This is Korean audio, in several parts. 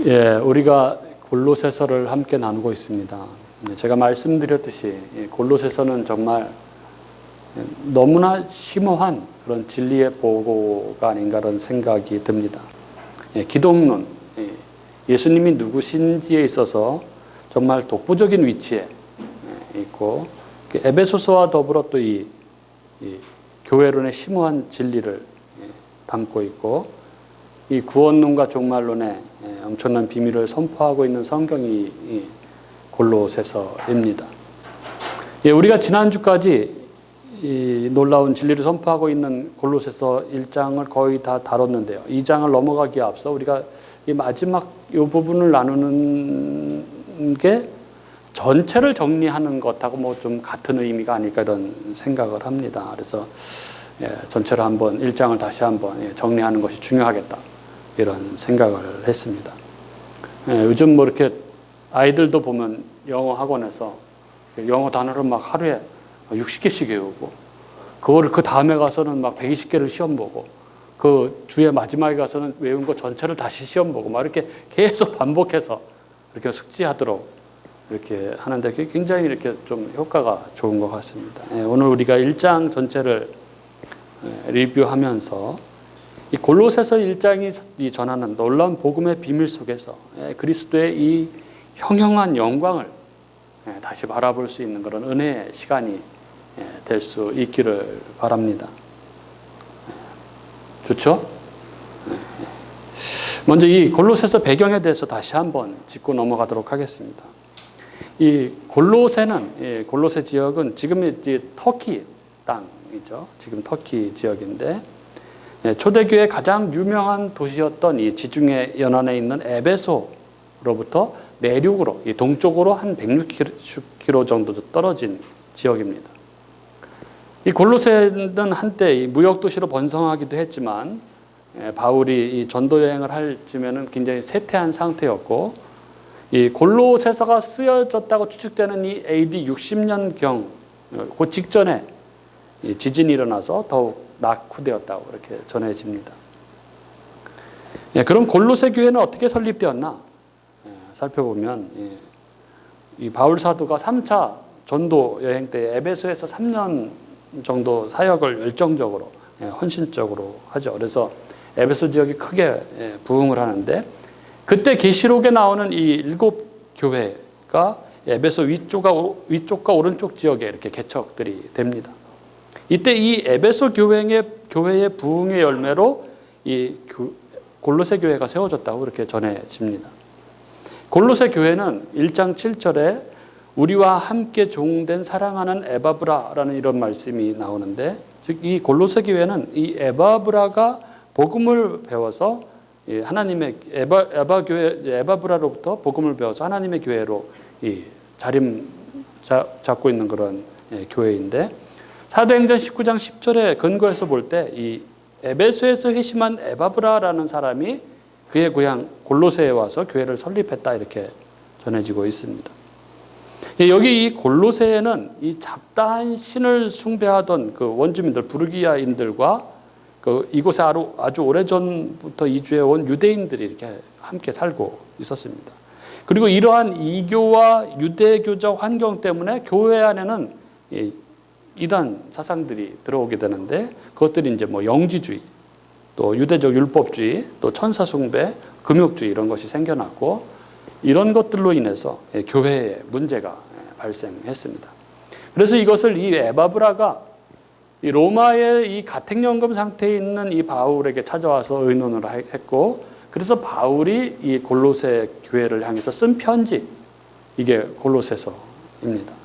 예, 우리가 골로새서를 함께 나누고 있습니다. 제가 말씀드렸듯이 골로새서는 정말 너무나 심오한 그런 진리의 보고가 아닌가 그런 생각이 듭니다. 기독론, 예수님이 누구신지에 있어서 정말 독보적인 위치에 있고, 에베소서와 더불어 또 이 교회론의 심오한 진리를 담고 있고, 이 구원론과 종말론의 엄청난 비밀을 선포하고 있는 성경이 골로새서입니다. 우리가 지난주까지 이 놀라운 진리를 선포하고 있는 골로새서 1장을 거의 다 다뤘는데요. 2장을 넘어가기에 앞서 우리가 이 마지막 이 부분을 나누는 게 전체를 정리하는 것하고 뭐 좀 같은 의미가 아닐까 이런 생각을 합니다. 그래서 전체를 한번 1장을 다시 한번 정리하는 것이 중요하겠다 이런 생각을 했습니다. 요즘 뭐 이렇게 아이들도 보면 영어 학원에서 영어 단어를 막 하루에 60개씩 외우고, 그거를 그 다음에 가서는 막 120개를 시험 보고, 그 주에 마지막에 가서는 외운 거 전체를 다시 시험 보고, 막 이렇게 계속 반복해서 이렇게 숙지하도록 이렇게 하는데 굉장히 이렇게 좀 효과가 좋은 것 같습니다. 오늘 우리가 1장 전체를 리뷰하면서 이 골로새서 1장이 전하는 놀라운 복음의 비밀 속에서 그리스도의 이 형형한 영광을 다시 바라볼 수 있는 그런 은혜의 시간이 될 수 있기를 바랍니다. 좋죠? 먼저 이 골로새서 배경에 대해서 다시 한번 짚고 넘어가도록 하겠습니다. 이 골로새는, 골로새 지역은 지금의 이제 터키 땅이죠. 지금 터키 지역인데, 초대교회 가장 유명한 도시였던 이 지중해 연안에 있는 에베소로부터 내륙으로, 이 동쪽으로 한 160km 정도 떨어진 지역입니다. 이 골로새는 한때 이 무역 도시로 번성하기도 했지만, 바울이 이 전도 여행을 할 즈음에는 굉장히 쇠퇴한 상태였고, 이 골로새서가 쓰여졌다고 추측되는 이 AD 60년경 그 직전에 이 지진이 일어나서 더욱 낙후되었다고 이렇게 전해집니다. 그럼 골로새 교회는 어떻게 설립되었나 살펴보면, 이 바울 사도가 3차 전도 여행 때 에베소에서 3년 정도 사역을 열정적으로 헌신적으로 하죠. 그래서 에베소 지역이 크게 부흥을 하는데, 그때 계시록에 나오는 이 7교회가 에베소 위쪽과 오른쪽 지역에 이렇게 개척들이 됩니다. 이때 이 에베소 교회의 부흥의 열매로 이 골로새 교회가 세워졌다고 그렇게 전해집니다. 골로새 교회는 1장 7절에 우리와 함께 종된 사랑하는 에바브라라는 이런 말씀이 나오는데, 즉 이 골로새 교회는 이 에바브라가 복음을 배워서 하나님의 에바브라로부터 복음을 배워서 하나님의 교회로 이 자림 잡고 있는 그런 교회인데, 사도행전 19장 10절에 근거해서 볼 때 이 에베소에서 회심한 에바브라라는 사람이 그의 고향 골로새에 와서 교회를 설립했다 이렇게 전해지고 있습니다. 여기 이 골로새에는 이 잡다한 신을 숭배하던 그 원주민들 부르기아인들과 그 이곳에 아주 오래전부터 이주해 온 유대인들이 이렇게 함께 살고 있었습니다. 그리고 이러한 이교와 유대교적 환경 때문에 교회 안에는 이단 사상들이 들어오게 되는데, 그것들이 이제 뭐 영지주의, 또 유대적 율법주의, 또 천사 숭배, 금욕주의 이런 것이 생겨났고, 이런 것들로 인해서 교회에 문제가 발생했습니다. 그래서 이것을 이 에바브라가 이 로마의 이 가택연금 상태에 있는 이 바울에게 찾아와서 의논을 했고, 그래서 바울이 이 골로새 교회를 향해서 쓴 편지, 이게 골로새서입니다.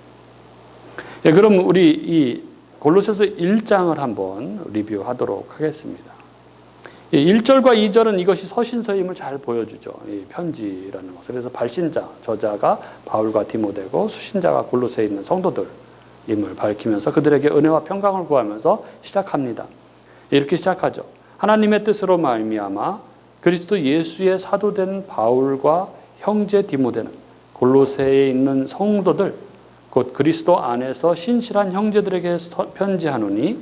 그럼 우리 이 골로새서 1장을 한번 리뷰하도록 하겠습니다. 1절과 2절은 이것이 서신서임을 잘 보여주죠. 이 편지라는 것을. 그래서 발신자, 저자가 바울과 디모데고, 수신자가 골로새에 있는 성도들임을 밝히면서 그들에게 은혜와 평강을 구하면서 시작합니다. 이렇게 시작하죠. 하나님의 뜻으로 말미암아 그리스도 예수의 사도된 바울과 형제 디모데는 골로새에 있는 성도들, 곧 그리스도 안에서 신실한 형제들에게 편지하노니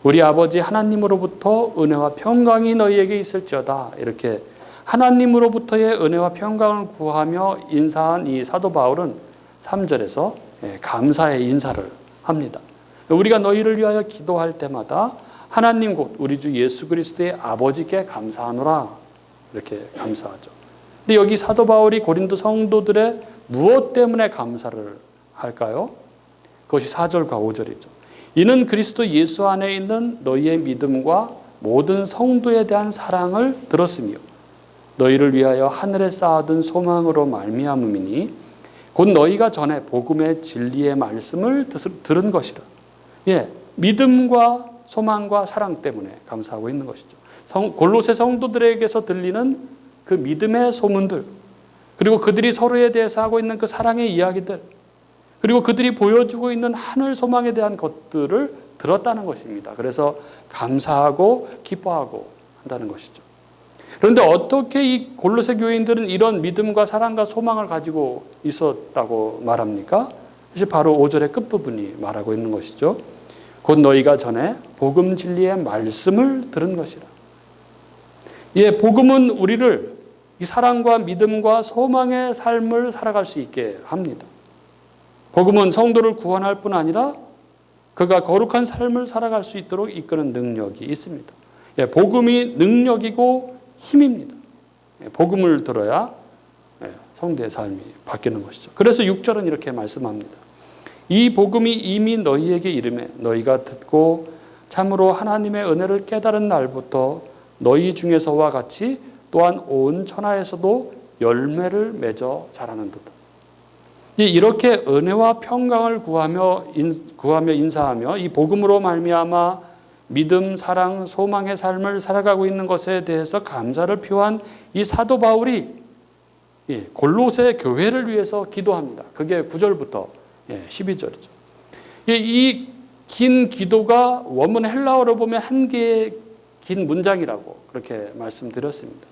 우리 아버지 하나님으로부터 은혜와 평강이 너희에게 있을지어다. 이렇게 하나님으로부터의 은혜와 평강을 구하며 인사한 이 사도 바울은 3절에서 감사의 인사를 합니다. 우리가 너희를 위하여 기도할 때마다 하나님 곧 우리 주 예수 그리스도의 아버지께 감사하노라, 이렇게 감사하죠. 근데 여기 사도 바울이 고린도 성도들의 무엇 때문에 감사를 할까요? 그것이 4절과 5절이죠. 이는 그리스도 예수 안에 있는 너희의 믿음과 모든 성도에 대한 사랑을 들었으며 너희를 위하여 하늘에 쌓아둔 소망으로 말미암음이니 곧 너희가 전에 복음의 진리의 말씀을 들은 것이라. 믿음과 소망과 사랑 때문에 감사하고 있는 것이죠. 골로새 성도들에게서 들리는 그 믿음의 소문들, 그리고 그들이 서로에 대해서 하고 있는 그 사랑의 이야기들, 그리고 그들이 보여주고 있는 하늘 소망에 대한 것들을 들었다는 것입니다. 그래서 감사하고 기뻐하고 한다는 것이죠. 그런데 어떻게 이 골로새 교인들은 이런 믿음과 사랑과 소망을 가지고 있었다고 말합니까? 사실 바로 5절의 끝부분이 말하고 있는 것이죠. 곧 너희가 전에 복음 진리의 말씀을 들은 것이라. 복음은 우리를 이 사랑과 믿음과 소망의 삶을 살아갈 수 있게 합니다. 복음은 성도를 구원할 뿐 아니라 그가 거룩한 삶을 살아갈 수 있도록 이끄는 능력이 있습니다. 복음이 능력이고 힘입니다. 복음을 들어야 성도의 삶이 바뀌는 것이죠. 그래서 6절은 이렇게 말씀합니다. 이 복음이 이미 너희에게 이르매 너희가 듣고 참으로 하나님의 은혜를 깨달은 날부터 너희 중에서와 같이 또한 온 천하에서도 열매를 맺어 자라는도다. 이렇게 은혜와 평강을 구하며 인사하며 이 복음으로 말미암아 믿음, 사랑, 소망의 삶을 살아가고 있는 것에 대해서 감사를 표한 이 사도 바울이 골로새 교회를 위해서 기도합니다. 그게 9절부터 12절이죠. 이 긴 기도가 원문 헬라어로 보면 한 개의 긴 문장이라고 그렇게 말씀드렸습니다.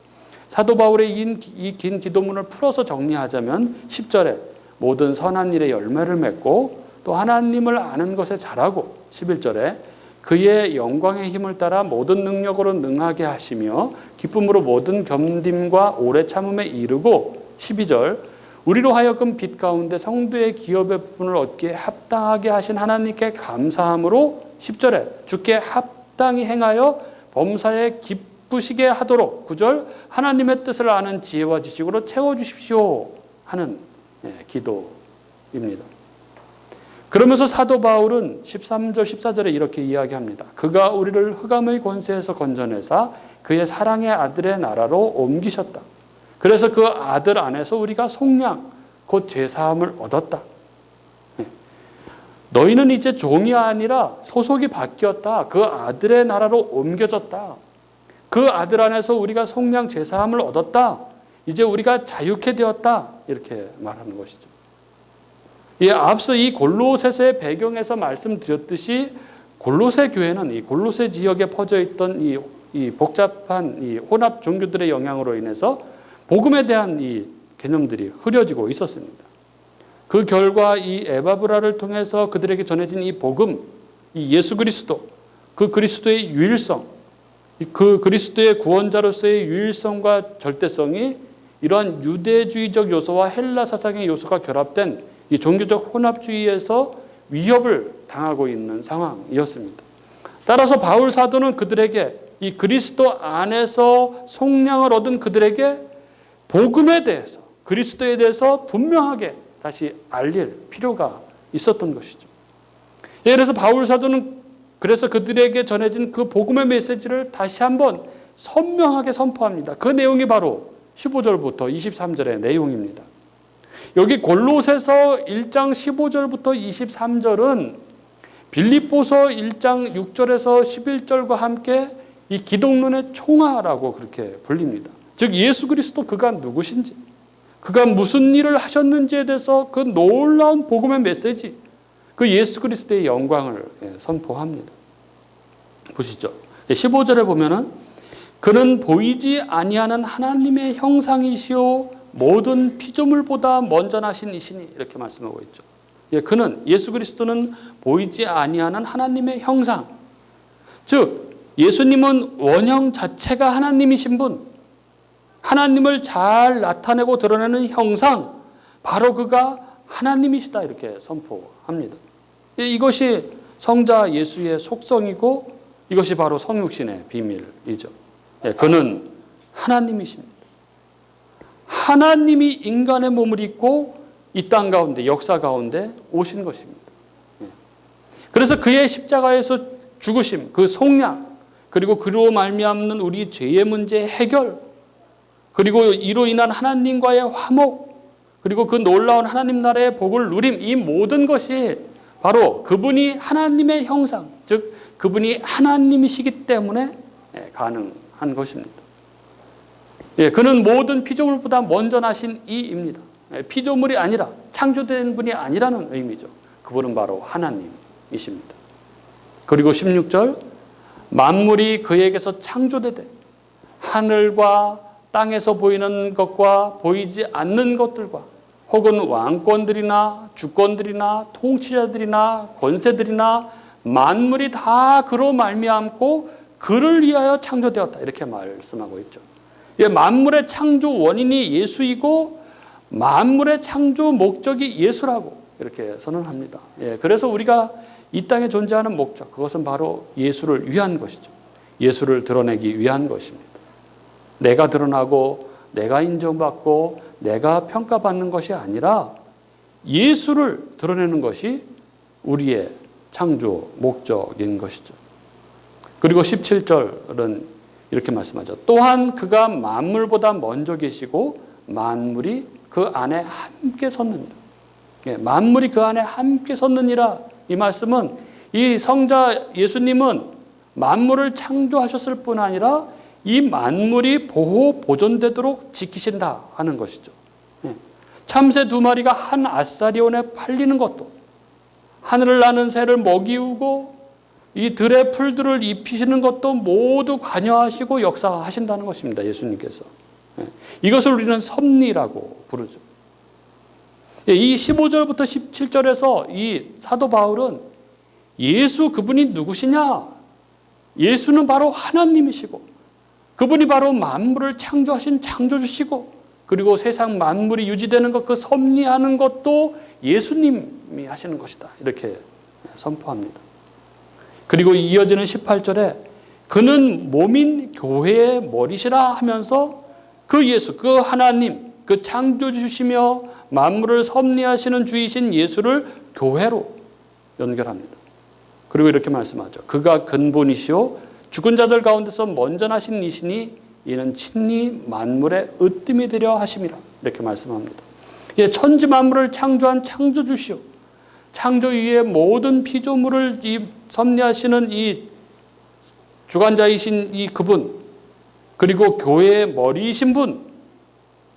사도 바울의 이 긴 기도문을 풀어서 정리하자면 10절에 모든 선한 일에 열매를 맺고 또 하나님을 아는 것에 잘하고 11절에 그의 영광의 힘을 따라 모든 능력으로 능하게 하시며 기쁨으로 모든 겸dim과 오래 참음에 이르고 12절 우리로 하여금 빛 가운데 성도의 기업의 부분을 얻기에 합당하게 하신 하나님께 감사함으로 10절에 주께 합당히 행하여 범사에 기쁘시게 하도록 9절 하나님의 뜻을 아는 지혜와 지식으로 채워주십시오 하는 기도입니다. 그러면서 사도 바울은 13절 14절에 이렇게 이야기합니다. 그가 우리를 흑암의 권세에서 건져내사 그의 사랑의 아들의 나라로 옮기셨다. 그래서 그 아들 안에서 우리가 속량 곧 죄사함을 얻었다. 너희는 이제 종이 아니라 소속이 바뀌었다. 그 아들의 나라로 옮겨졌다. 그 아들 안에서 우리가 속량 죄사함을 얻었다. 이제 우리가 자유케 되었다. 이렇게 말하는 것이죠. 앞서 이 골로새서의 배경에서 말씀드렸듯이 골로새 교회는 이 골로새 지역에 퍼져 있던 이 복잡한 이 혼합 종교들의 영향으로 인해서 복음에 대한 이 개념들이 흐려지고 있었습니다. 그 결과 이 에바브라를 통해서 그들에게 전해진 이 복음, 이 예수 그리스도, 그 그리스도의 유일성, 그 그리스도의 구원자로서의 유일성과 절대성이 이러한 유대주의적 요소와 헬라 사상의 요소가 결합된 이 종교적 혼합주의에서 위협을 당하고 있는 상황이었습니다. 따라서 바울 사도는 그들에게 이 그리스도 안에서 속량을 얻은 그들에게 복음에 대해서 그리스도에 대해서 분명하게 다시 알릴 필요가 있었던 것이죠. 그래서 바울 사도는 그래서 그들에게 전해진 그 복음의 메시지를 다시 한번 선명하게 선포합니다. 그 내용이 바로 15절부터 23절의 내용입니다. 여기 골로새서 1장 15절부터 23절은 빌립보서 1장 6절에서 11절과 함께 이 기독론의 총화라고 그렇게 불립니다. 즉 예수 그리스도 그가 누구신지, 그가 무슨 일을 하셨는지에 대해서 그 놀라운 복음의 메시지, 그 예수 그리스도의 영광을 선포합니다. 보시죠. 15절에 보면은 그는 보이지 아니하는 하나님의 형상이시오 모든 피조물보다 먼저 나신 이시니 이렇게 말씀하고 있죠. 그는 예수 그리스도는 보이지 아니하는 하나님의 형상, 즉 예수님은 원형 자체가 하나님이신 분, 하나님을 잘 나타내고 드러내는 형상, 바로 그가 하나님이시다 이렇게 선포합니다. 이것이 성자 예수의 속성이고 이것이 바로 성육신의 비밀이죠. 그는 하나님이십니다. 하나님이 인간의 몸을 입고 이 땅 가운데, 역사 가운데 오신 것입니다. 그래서 그의 십자가에서 죽으심, 그 속량, 그리고 그로 말미암는 우리 죄의 문제 해결, 그리고 이로 인한 하나님과의 화목, 그리고 그 놀라운 하나님 나라의 복을 누림, 이 모든 것이 바로 그분이 하나님의 형상, 즉 그분이 하나님이시기 때문에 가능한 것입니다. 그는 모든 피조물보다 먼저 나신 이입니다. 피조물이 아니라 창조된 분이 아니라는 의미죠. 그분은 바로 하나님이십니다. 그리고 16절, 만물이 그에게서 창조되되 하늘과 땅에서 보이는 것과 보이지 않는 것들과 혹은 왕권들이나 주권들이나 통치자들이나 권세들이나 만물이 다 그로 말미암고 그를 위하여 창조되었다 이렇게 말씀하고 있죠. 만물의 창조 원인이 예수이고 만물의 창조 목적이 예수라고 이렇게 선언합니다. 그래서 우리가 이 땅에 존재하는 목적, 그것은 바로 예수를 위한 것이죠. 예수를 드러내기 위한 것입니다. 내가 드러나고 내가 인정받고 내가 평가받는 것이 아니라 예수를 드러내는 것이 우리의 창조 목적인 것이죠. 그리고 17절은 이렇게 말씀하죠. 또한 그가 만물보다 먼저 계시고 만물이 그 안에 함께 섰느니라. 만물이 그 안에 함께 섰느니라. 이 말씀은 이 성자 예수님은 만물을 창조하셨을 뿐 아니라 이 만물이 보호 보존되도록 지키신다 하는 것이죠. 참새 2마리가 한 아사리온에 팔리는 것도, 하늘을 나는 새를 먹이우고 이 들의 풀들을 입히시는 것도 모두 관여하시고 역사하신다는 것입니다. 예수님께서. 이것을 우리는 섭리라고 부르죠. 이 15절부터 17절에서 이 사도 바울은 예수 그분이 누구시냐? 예수는 바로 하나님이시고 그분이 바로 만물을 창조하신 창조주시고 그리고 세상 만물이 유지되는 것, 그 섭리하는 것도 예수님이 하시는 것이다. 이렇게 선포합니다. 그리고 이어지는 18절에 그는 몸인 교회의 머리시라 하면서 그 예수, 그 하나님, 그 창조주시며 만물을 섭리하시는 주이신 예수를 교회로 연결합니다. 그리고 이렇게 말씀하죠. 그가 근본이시오 죽은 자들 가운데서 먼저 나신 이시니 이는 친히 만물의 으뜸이 되려 하심이라. 이렇게 말씀합니다. 천지 만물을 창조한 창조주시오. 창조 위의 모든 피조물을 섭리하시는 이 주관자이신 이 그분, 그리고 교회의 머리이신 분,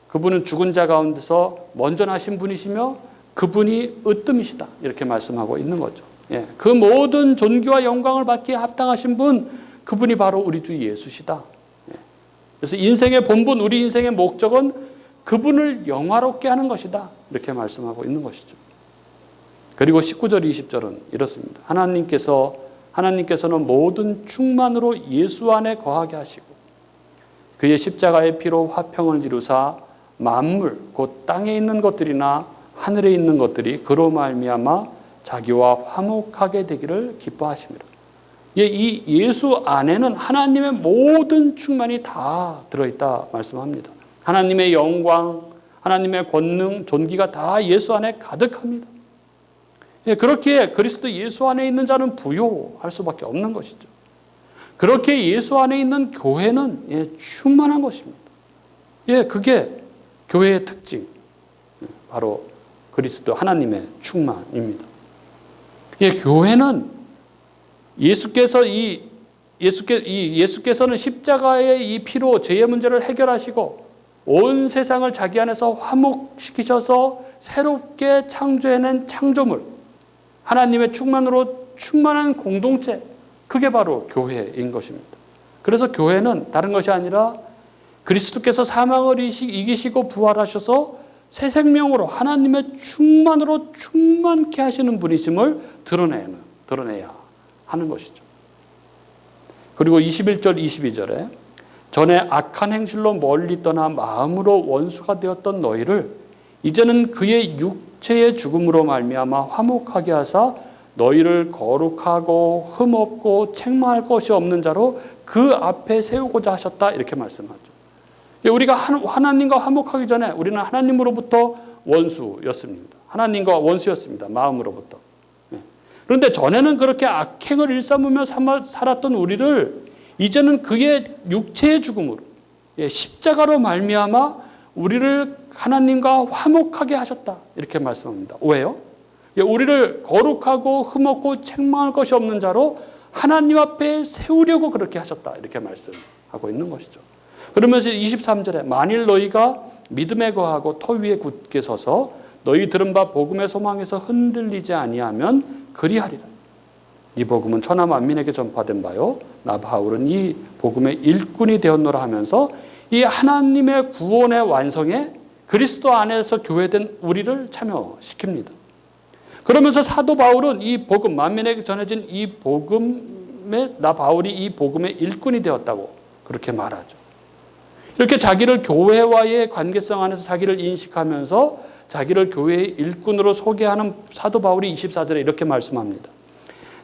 그분은 죽은 자 가운데서 먼저 나신 분이시며 그분이 으뜸이시다. 이렇게 말씀하고 있는 거죠. 그 모든 존귀와 영광을 받기에 합당하신 분, 그분이 바로 우리 주 예수시다. 그래서 인생의 본분, 우리 인생의 목적은 그분을 영화롭게 하는 것이다. 이렇게 말씀하고 있는 것이죠. 그리고 19절, 20절은 이렇습니다. 하나님께서는 모든 충만으로 예수 안에 거하게 하시고 그의 십자가의 피로 화평을 이루사 만물, 곧 땅에 있는 것들이나 하늘에 있는 것들이 그로 말미암아 자기와 화목하게 되기를 기뻐하십니다. 이 예수 안에는 하나님의 모든 충만이 다 들어있다 말씀합니다. 하나님의 영광, 하나님의 권능, 존귀가 다 예수 안에 가득합니다. 그렇게 그리스도 예수 안에 있는 자는 부요할 수밖에 없는 것이죠. 그렇게 예수 안에 있는 교회는 충만한 것입니다. 그게 교회의 특징, 바로 그리스도 하나님의 충만입니다. 교회는 예수께서는 십자가의 이 피로 죄의 문제를 해결하시고 온 세상을 자기 안에서 화목시키셔서 새롭게 창조해낸 창조물, 하나님의 충만으로 충만한 공동체, 그게 바로 교회인 것입니다. 그래서 교회는 다른 것이 아니라 그리스도께서 사망을 이기시고 부활하셔서 새 생명으로 하나님의 충만으로 충만케 하시는 분이심을 드러내야 하는 것이죠. 그리고 21절, 22절에 전에 악한 행실로 멀리 떠나 마음으로 원수가 되었던 너희를 이제는 그의 육체의 죽음으로 말미암아 화목하게 하사 너희를 거룩하고 흠없고 책망할 것이 없는 자로 그 앞에 세우고자 하셨다. 이렇게 말씀하죠. 우리가 하나님과 화목하기 전에 우리는 하나님으로부터 원수였습니다. 하나님과 원수였습니다. 마음으로부터. 그런데 전에는 그렇게 악행을 일삼으며 살았던 우리를 이제는 그의 육체의 죽음으로, 십자가로 말미암아 우리를 하나님과 화목하게 하셨다. 이렇게 말씀합니다. 왜요? 우리를 거룩하고 흠없고 책망할 것이 없는 자로 하나님 앞에 세우려고 그렇게 하셨다. 이렇게 말씀하고 있는 것이죠. 그러면서 23절에 만일 너희가 믿음에 거하고 터 위에 굳게 서서 너희 들은 바 복음의 소망에서 흔들리지 아니하면 그리하리라. 이 복음은 천하 만민에게 전파된 바요 나 바울은 이 복음의 일꾼이 되었노라 하면서 이 하나님의 구원의 완성에 그리스도 안에서 교회된 우리를 참여시킵니다. 그러면서 사도 바울은 이 복음, 만민에게 전해진 이 복음에 나 바울이 이 복음의 일꾼이 되었다고 그렇게 말하죠. 이렇게 자기를 교회와의 관계성 안에서 자기를 인식하면서 자기를 교회의 일꾼으로 소개하는 사도 바울이 24절에 이렇게 말씀합니다.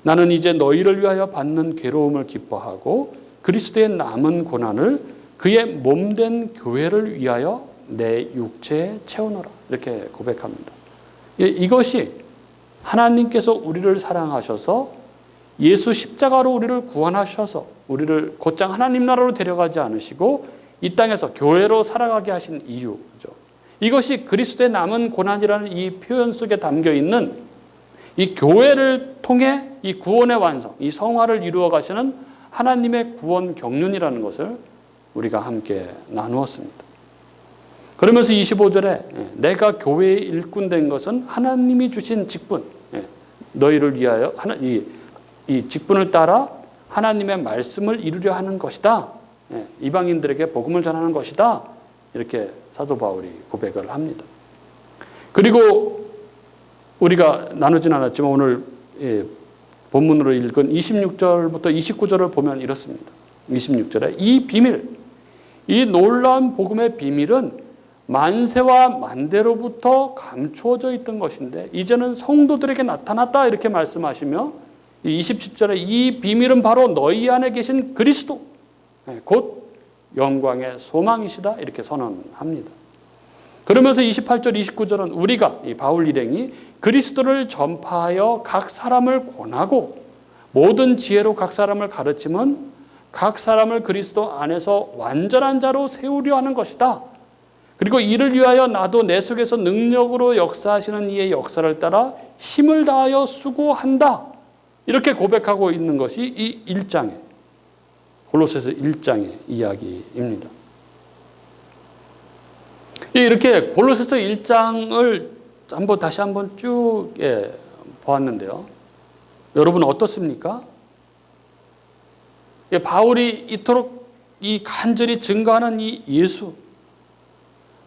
나는 이제 너희를 위하여 받는 괴로움을 기뻐하고 그리스도의 남은 고난을 그의 몸된 교회를 위하여 내 육체에 채우노라. 이렇게 고백합니다. 이것이 하나님께서 우리를 사랑하셔서 예수 십자가로 우리를 구원하셔서 우리를 곧장 하나님 나라로 데려가지 않으시고 이 땅에서 교회로 살아가게 하신 이유죠. 이것이 그리스도의 남은 고난이라는 이 표현 속에 담겨 있는 이 교회를 통해 이 구원의 완성, 이 성화를 이루어 가시는 하나님의 구원 경륜이라는 것을 우리가 함께 나누었습니다. 그러면서 25절에 내가 교회의 일꾼 된 것은 하나님이 주신 직분, 너희를 위하여 이 직분을 따라 하나님의 말씀을 이루려 하는 것이다. 이방인들에게 복음을 전하는 것이다. 이렇게 사도 바울이 고백을 합니다. 그리고 우리가 나누진 않았지만 오늘 본문으로 읽은 26절부터 29절을 보면 이렇습니다. 26절에 이 비밀, 이 놀라운 복음의 비밀은 만세와 만대로부터 감추어져 있던 것인데 이제는 성도들에게 나타났다 이렇게 말씀하시며 27절에 이 비밀은 바로 너희 안에 계신 그리스도 곧 영광의 소망이시다 이렇게 선언합니다. 그러면서 28절 29절은 우리가 이 바울 일행이 그리스도를 전파하여 각 사람을 권하고 모든 지혜로 각 사람을 가르침은 각 사람을 그리스도 안에서 완전한 자로 세우려 하는 것이다. 그리고 이를 위하여 나도 내 속에서 능력으로 역사하시는 이의 역사를 따라 힘을 다하여 수고한다. 이렇게 고백하고 있는 것이 이 1장에 골로새서 1장의 이야기입니다. 이렇게 골로새서 1장을 다시 한번 쭉 보았는데요. 여러분 어떻습니까? 바울이 이토록 이 간절히 증거하는 이 예수,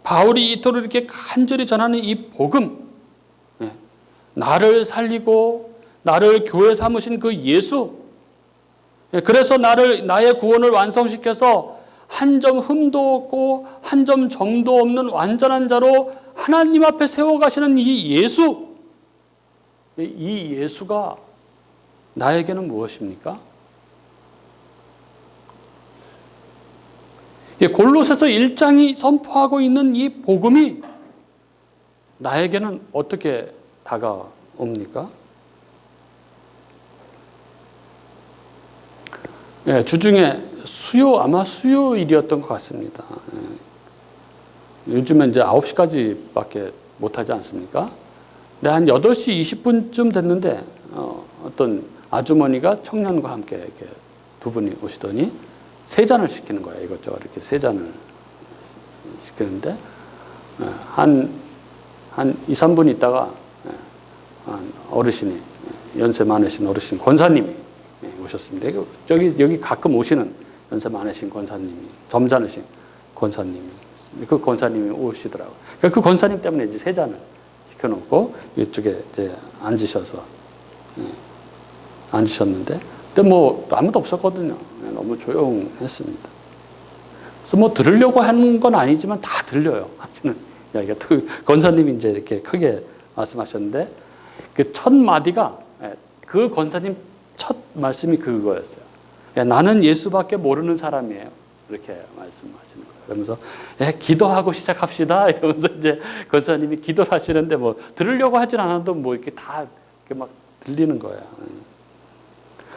바울이 이토록 이렇게 간절히 전하는 이 복음, 나를 살리고 나를 교회 삼으신 그 예수, 그래서 나의 구원을 완성시켜서 한 점 흠도 없고 한 점 점도 없는 완전한 자로 하나님 앞에 세워가시는 이 예수, 이 예수가 나에게는 무엇입니까? 골로새서 1장이 선포하고 있는 이 복음이 나에게는 어떻게 다가옵니까? 주중에 아마 수요일이었던 것 같습니다. 요즘엔 이제 9시까지밖에 못하지 않습니까? 근데 한 8시 20분쯤 됐는데 어떤 아주머니가 청년과 함께 이렇게 두 분이 오시더니 세 잔을 시키는 거예요. 이것저것 이렇게 세 잔을 시키는데 한 2, 3분 있다가 어르신이 연세 많으신 어르신 권사님이 오셨습니다. 여기 가끔 오시는 연세 많으신 권사님이 점잖으신 권사님이 그 권사님이 오시더라고요. 그 권사님 때문에 이제 세 잔을 시켜놓고 이쪽에 이제 앉으셨는데 근데 뭐 아무도 없었거든요. 너무 조용했습니다. 그래서 뭐 들으려고 하는 건 아니지만 다 들려요. 하시는 이야기가. 권사님이 이제 이렇게 크게 말씀하셨는데 그 첫 마디가 그 권사님 첫 말씀이 그거였어요. 나는 예수밖에 모르는 사람이에요. 이렇게 말씀하시는 거예요. 그러면서 기도하고 시작합시다. 이러면서 이제 권사님이 기도를 하시는데 뭐 들으려고 하진 않아도 뭐 이렇게 다 이렇게 막 들리는 거예요.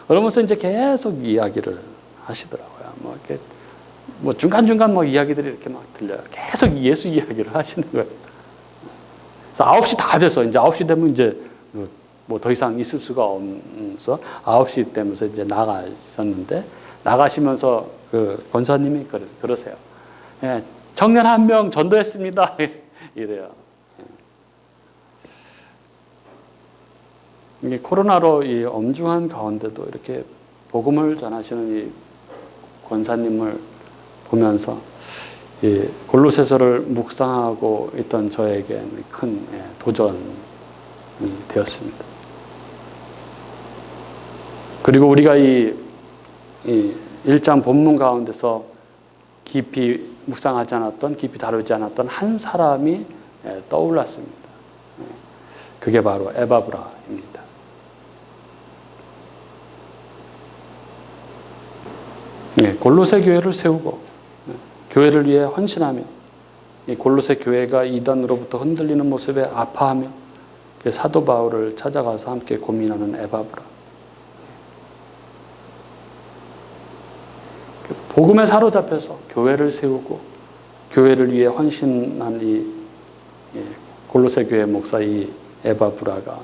그러면서 이제 계속 이야기를 하시더라고요. 뭐 이렇게 뭐 중간중간 뭐 이야기들이 이렇게 막 들려요. 계속 예수 이야기를 하시는 거예요. 그래서 9시 다 돼서 이제 9시 되면 이제 뭐 더 이상 있을 수가 없어서 9시 되면서 이제 나가셨는데 나가시면서 그 권사님이 그러세요. 청년 1명 전도했습니다. 이래요. 이게 코로나로 이 엄중한 가운데도 이렇게 복음을 전하시는 이 권사님을 보면서 이 골로새서를 묵상하고 있던 저에게는 큰 도전이 되었습니다. 그리고 우리가 이 1장 본문 가운데서 깊이 묵상하지 않았던, 깊이 다루지 않았던 한 사람이 떠올랐습니다. 그게 바로 에바브라입니다. 골로새 교회를 세우고 교회를 위해 헌신하며 이 골로새 교회가 이단으로부터 흔들리는 모습에 아파하며 사도 바울을 찾아가서 함께 고민하는 에바브라. 복음에 사로잡혀서 교회를 세우고 교회를 위해 헌신한 이 골로새 교회 목사 이 에바브라가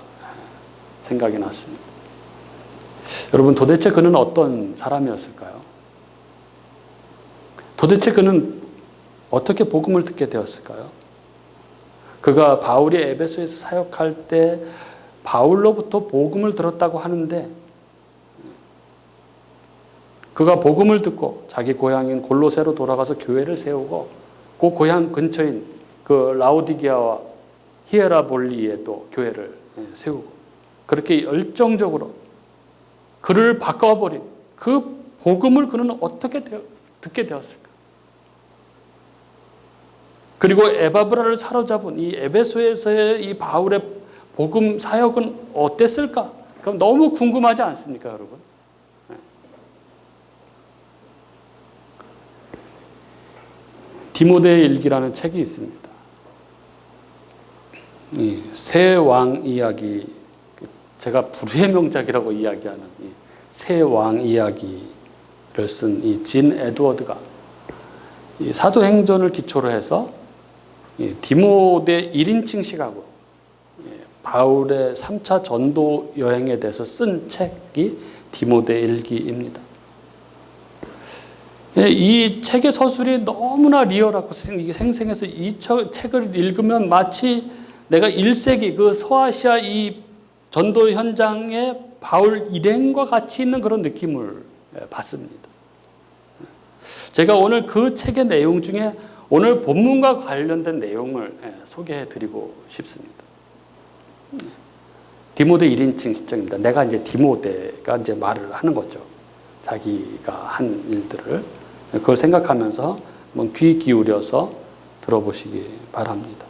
생각이 났습니다. 여러분, 도대체 그는 어떤 사람이었을까요? 도대체 그는 어떻게 복음을 듣게 되었을까요? 그가 바울이 에베소에서 사역할 때 바울로부터 복음을 들었다고 하는데 그가 복음을 듣고 자기 고향인 골로새로 돌아가서 교회를 세우고 그 고향 근처인 그 라오디게아와 히에라볼리에 또 교회를 세우고 그렇게 열정적으로 그를 바꿔버린 그 복음을 그는 어떻게 듣게 되었을까? 그리고 에바브라를 사로잡은 이 에베소에서의 이 바울의 복음 사역은 어땠을까? 그럼 너무 궁금하지 않습니까, 여러분? 디모데의 일기라는 책이 있습니다. 이 새 왕 이야기, 제가 불후의 명작이라고 이야기하는 이 새 왕 이야기를 쓴 이 진 에드워드가 이 사도행전을 기초로 해서 이 디모데 1인칭 시각으로 바울의 3차 전도 여행에 대해서 쓴 책이 디모데 일기입니다. 이 책의 서술이 너무나 리얼하고 생생해서 이 책을 읽으면 마치 내가 1세기 그 서아시아 이 전도 현장에 바울 일행과 같이 있는 그런 느낌을 받습니다. 제가 오늘 그 책의 내용 중에 오늘 본문과 관련된 내용을 소개해 드리고 싶습니다. 디모데 1인칭 시점입니다. 내가 이제 디모데가 이제 말을 하는 거죠. 자기가 한 일들을. 그걸 생각하면서 한번 귀 기울여서 들어보시기 바랍니다.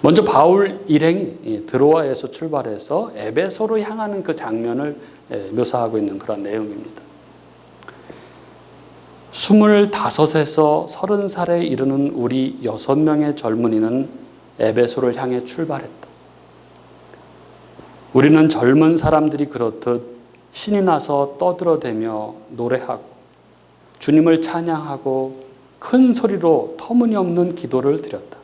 먼저 바울 일행이 드로아에서 출발해서 에베소로 향하는 그 장면을 묘사하고 있는 그런 내용입니다. 25에서 30살에 이르는 우리 6명의 젊은이는 에베소를 향해 출발했다. 우리는 젊은 사람들이 그렇듯 신이 나서 떠들어대며 노래하고 주님을 찬양하고 큰 소리로 터무니없는 기도를 드렸다.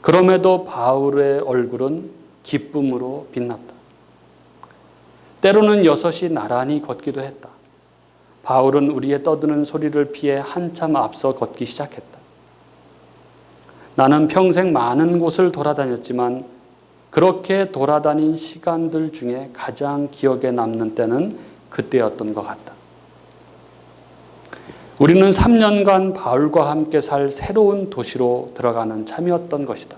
그럼에도 바울의 얼굴은 기쁨으로 빛났다. 때로는 6이 나란히 걷기도 했다. 바울은 우리의 떠드는 소리를 피해 한참 앞서 걷기 시작했다. 나는 평생 많은 곳을 돌아다녔지만 그렇게 돌아다닌 시간들 중에 가장 기억에 남는 때는 그때였던 것 같다. 우리는 3년간 바울과 함께 살 새로운 도시로 들어가는 참이었던 것이다.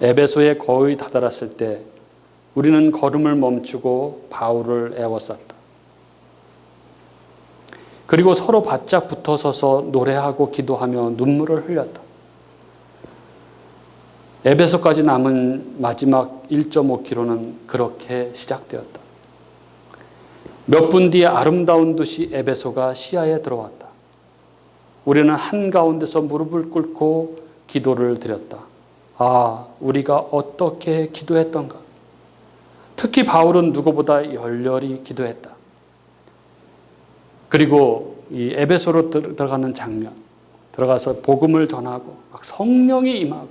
에베소에 거의 다다랐을 때 우리는 걸음을 멈추고 바울을 애워쌌다. 그리고 서로 바짝 붙어서서 노래하고 기도하며 눈물을 흘렸다. 에베소까지 남은 마지막 1.5km는 그렇게 시작되었다. 몇 분 뒤에 아름다운 도시 에베소가 시야에 들어왔다. 우리는 한가운데서 무릎을 꿇고 기도를 드렸다. 아, 우리가 어떻게 기도했던가. 특히 바울은 누구보다 열렬히 기도했다. 그리고 이 에베소로 들어가는 장면, 들어가서 복음을 전하고 막 성령이 임하고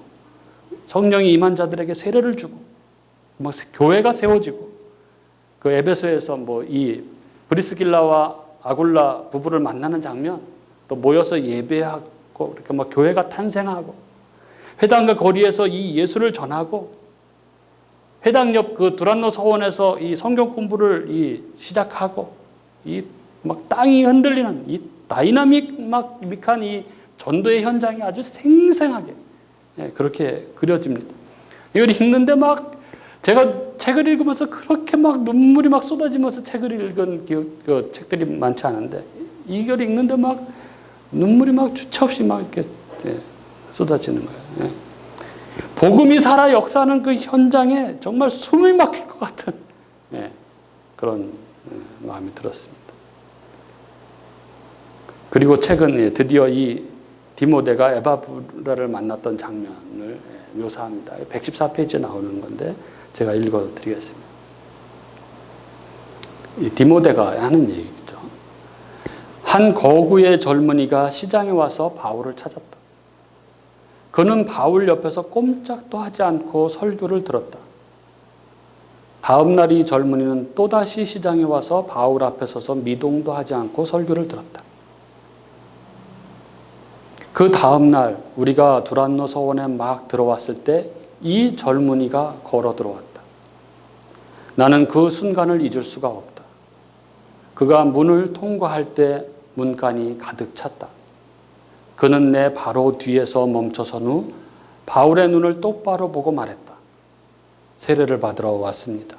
성령이 임한 자들에게 세례를 주고 막 교회가 세워지고 그 에베소에서 뭐 이 브리스길라와 아굴라 부부를 만나는 장면, 또 모여서 예배하고 이렇게 막 교회가 탄생하고 회당과 거리에서 이 예수를 전하고 회당 옆 그 두란노 서원에서 이 성경 공부를 시작하고 이 막 땅이 흔들리는 이 다이나믹한 이 전도의 현장이 아주 생생하게 그렇게 그려집니다. 이걸 읽는데 막 제가 책을 읽으면서 그렇게 막 눈물이 막 쏟아지면서 책을 읽은 그 책들이 많지 않은데 이걸 읽는데 막 눈물이 막 주체없이 막 이렇게 쏟아지는 거예요. 복음이 살아 역사하는 그 현장에 정말 숨이 막힐 것 같은 그런 마음이 들었습니다. 그리고 최근 드디어 이 디모데가 에바브라를 만났던 장면을 묘사합니다. 114페이지에 나오는 건데 제가 읽어드리겠습니다. 이 디모데가 하는 얘기죠. 한 거구의 젊은이가 시장에 와서 바울을 찾았다. 그는 바울 옆에서 꼼짝도 하지 않고 설교를 들었다. 다음 날 이 젊은이는 또다시 시장에 와서 바울 앞에 서서 미동도 하지 않고 설교를 들었다. 그 다음 날 우리가 두란노 서원에 막 들어왔을 때 이 젊은이가 걸어 들어왔다. 나는 그 순간을 잊을 수가 없다. 그가 문을 통과할 때 문간이 가득 찼다. 그는 내 바로 뒤에서 멈춰선 후 바울의 눈을 똑바로 보고 말했다. 세례를 받으러 왔습니다.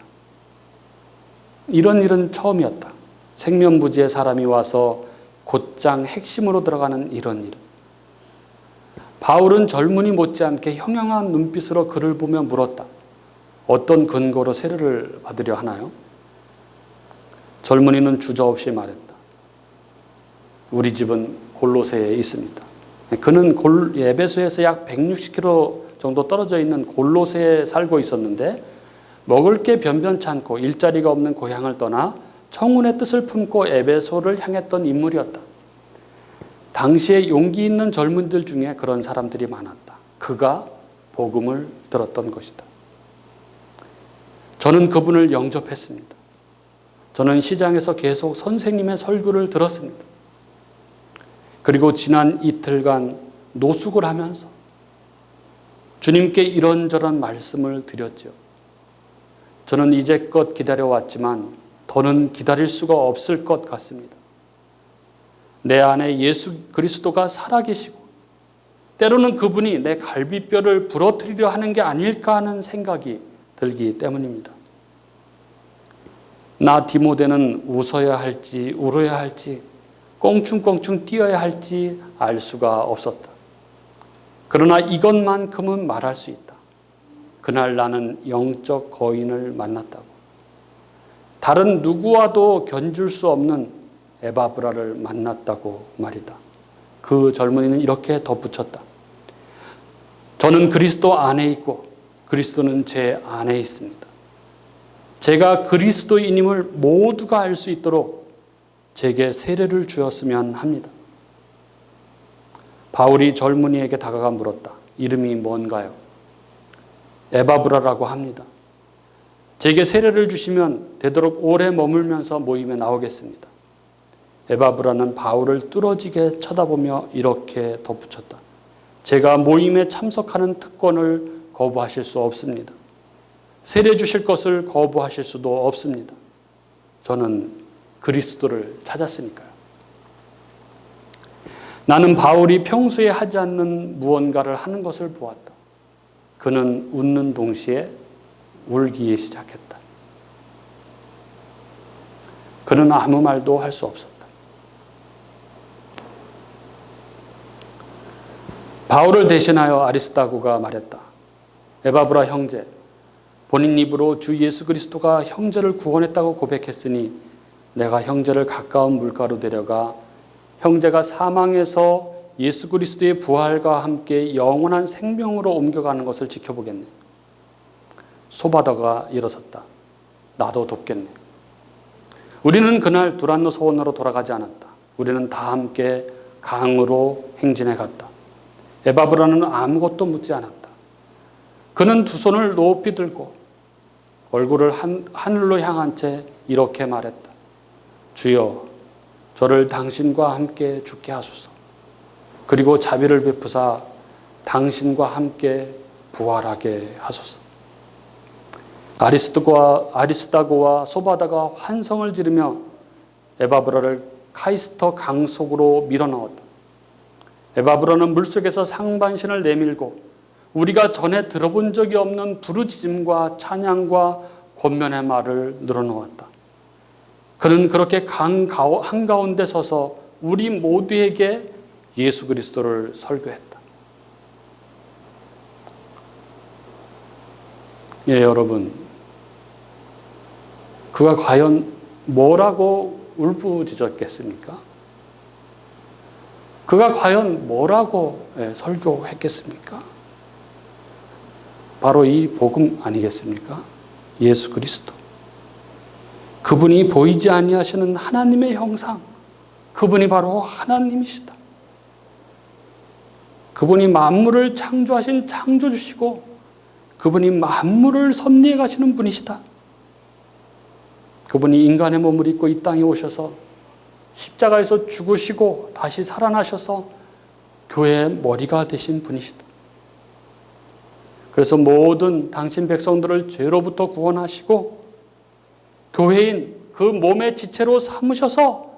이런 일은 처음이었다. 생면부지의 사람이 와서 곧장 핵심으로 들어가는 이런 일. 바울은 젊은이 못지않게 형형한 눈빛으로 그를 보며 물었다. 어떤 근거로 세례를 받으려 하나요? 젊은이는 주저없이 말했다. 우리 집은 골로새에 있습니다. 그는 에베소에서 약 160km 정도 떨어져 있는 골로새에 살고 있었는데 먹을 게 변변치 않고 일자리가 없는 고향을 떠나 청운의 뜻을 품고 에베소를 향했던 인물이었다. 당시에 용기 있는 젊은들 중에 그런 사람들이 많았다. 그가 복음을 들었던 것이다. 저는 그분을 영접했습니다. 저는 시장에서 계속 선생님의 설교를 들었습니다. 그리고 지난 이틀간 노숙을 하면서 주님께 이런저런 말씀을 드렸죠. 저는 이제껏 기다려왔지만 더는 기다릴 수가 없을 것 같습니다. 내 안에 예수 그리스도가 살아계시고 때로는 그분이 내 갈비뼈를 부러뜨리려 하는 게 아닐까 하는 생각이 들기 때문입니다. 나 디모데는 웃어야 할지 울어야 할지 껑충껑충 뛰어야 할지 알 수가 없었다. 그러나 이것만큼은 말할 수 있다. 그날 나는 영적 거인을 만났다고. 다른 누구와도 견줄 수 없는 에바브라를 만났다고 말이다. 그 젊은이는 이렇게 덧붙였다. 저는 그리스도 안에 있고 그리스도는 제 안에 있습니다. 제가 그리스도인임을 모두가 알 수 있도록 제게 세례를 주었으면 합니다. 바울이 젊은이에게 다가가 물었다. 이름이 뭔가요? 에바브라라고 합니다. 제게 세례를 주시면 되도록 오래 머물면서 모임에 나오겠습니다. 에바브라는 바울을 뚫어지게 쳐다보며 이렇게 덧붙였다. 제가 모임에 참석하는 특권을 거부하실 수 없습니다. 세례 주실 것을 거부하실 수도 없습니다. 저는 그리스도를 찾았으니까요. 나는 바울이 평소에 하지 않는 무언가를 하는 것을 보았다. 그는 웃는 동시에 울기 시작했다. 그는 아무 말도 할 수 없었다. 바울을 대신하여 아리스다고가 말했다. 에바브라 형제, 본인 입으로 주 예수 그리스도가 형제를 구원했다고 고백했으니 내가 형제를 가까운 물가로 데려가 형제가 사망에서 예수 그리스도의 부활과 함께 영원한 생명으로 옮겨가는 것을 지켜보겠네. 소바더가 일어섰다. 나도 돕겠네. 우리는 그날 두란노 서원으로 돌아가지 않았다. 우리는 다 함께 강으로 행진해 갔다. 에바브라는 아무것도 묻지 않았다. 그는 두 손을 높이 들고 얼굴을 하늘로 향한 채 이렇게 말했다. 주여, 저를 당신과 함께 죽게 하소서. 그리고 자비를 베푸사 당신과 함께 부활하게 하소서. 아리스다고와 소바다가 환성을 지르며 에바브라를 카이스터 강 속으로 밀어넣었다. 에바브라는 물속에서 상반신을 내밀고 우리가 전에 들어본 적이 없는 부르짖음과 찬양과 권면의 말을 늘어놓았다. 그는 그렇게 강 한가운데 서서 우리 모두에게 예수 그리스도를 설교했다. 예, 여러분, 그가 과연 뭐라고 울부짖었겠습니까? 그가 과연 뭐라고 설교했겠습니까? 바로 이 복음 아니겠습니까? 예수 그리스도. 그분이 보이지 아니하시는 하나님의 형상, 그분이 바로 하나님이시다. 그분이 만물을 창조하신 창조주시고 그분이 만물을 섭리해 가시는 분이시다. 그분이 인간의 몸을 입고 이 땅에 오셔서 십자가에서 죽으시고 다시 살아나셔서 교회의 머리가 되신 분이시다. 그래서 모든 당신 백성들을 죄로부터 구원하시고 교회인 그 몸의 지체로 삼으셔서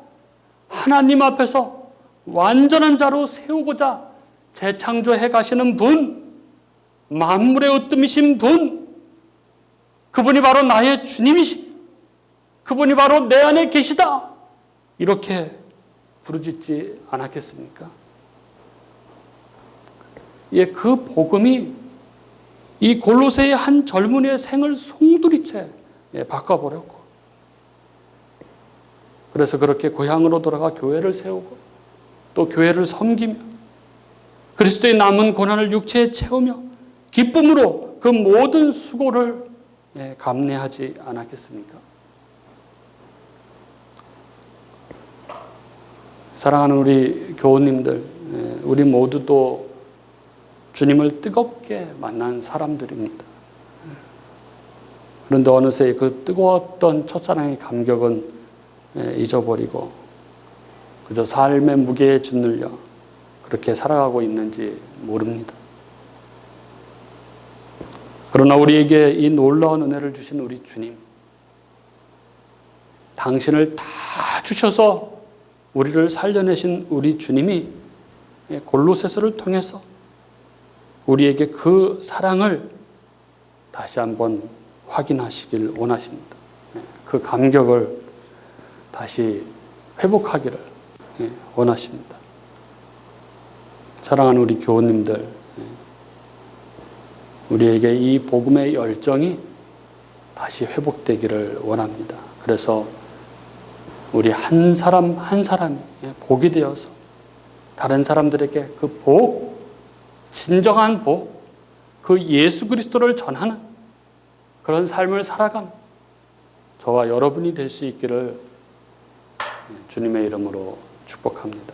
하나님 앞에서 완전한 자로 세우고자 재창조해 가시는 분, 만물의 으뜸이신 분, 그분이 바로 나의 주님이십니다. 그분이 바로 내 안에 계시다. 이렇게 부르짖지 않았겠습니까? 예, 그 복음이 이 골로새의 한 젊은이의 생을 송두리째 바꿔버렸고, 그래서 그렇게 고향으로 돌아가 교회를 세우고 또 교회를 섬기며 그리스도의 남은 고난을 육체에 채우며 기쁨으로 그 모든 수고를 감내하지 않았겠습니까? 사랑하는 우리 교우님들, 우리 모두도 주님을 뜨겁게 만난 사람들입니다. 그런데 어느새 그 뜨거웠던 첫사랑의 감격은 잊어버리고 그저 삶의 무게에 짓눌려 그렇게 살아가고 있는지 모릅니다. 그러나 우리에게 이 놀라운 은혜를 주신 우리 주님, 당신을 다 주셔서 우리를 살려내신 우리 주님이 골로새서를 통해서 우리에게 그 사랑을 다시 한번 확인하시길 원하십니다. 그 감격을 다시 회복하기를 원하십니다. 사랑하는 우리 교우님들, 우리에게 이 복음의 열정이 다시 회복되기를 원합니다. 그래서 우리 한 사람 한 사람이 복이 되어서 다른 사람들에게 그 복, 진정한 복, 그 예수 그리스도를 전하는 그런 삶을 살아가는 저와 여러분이 될 수 있기를 주님의 이름으로 축복합니다.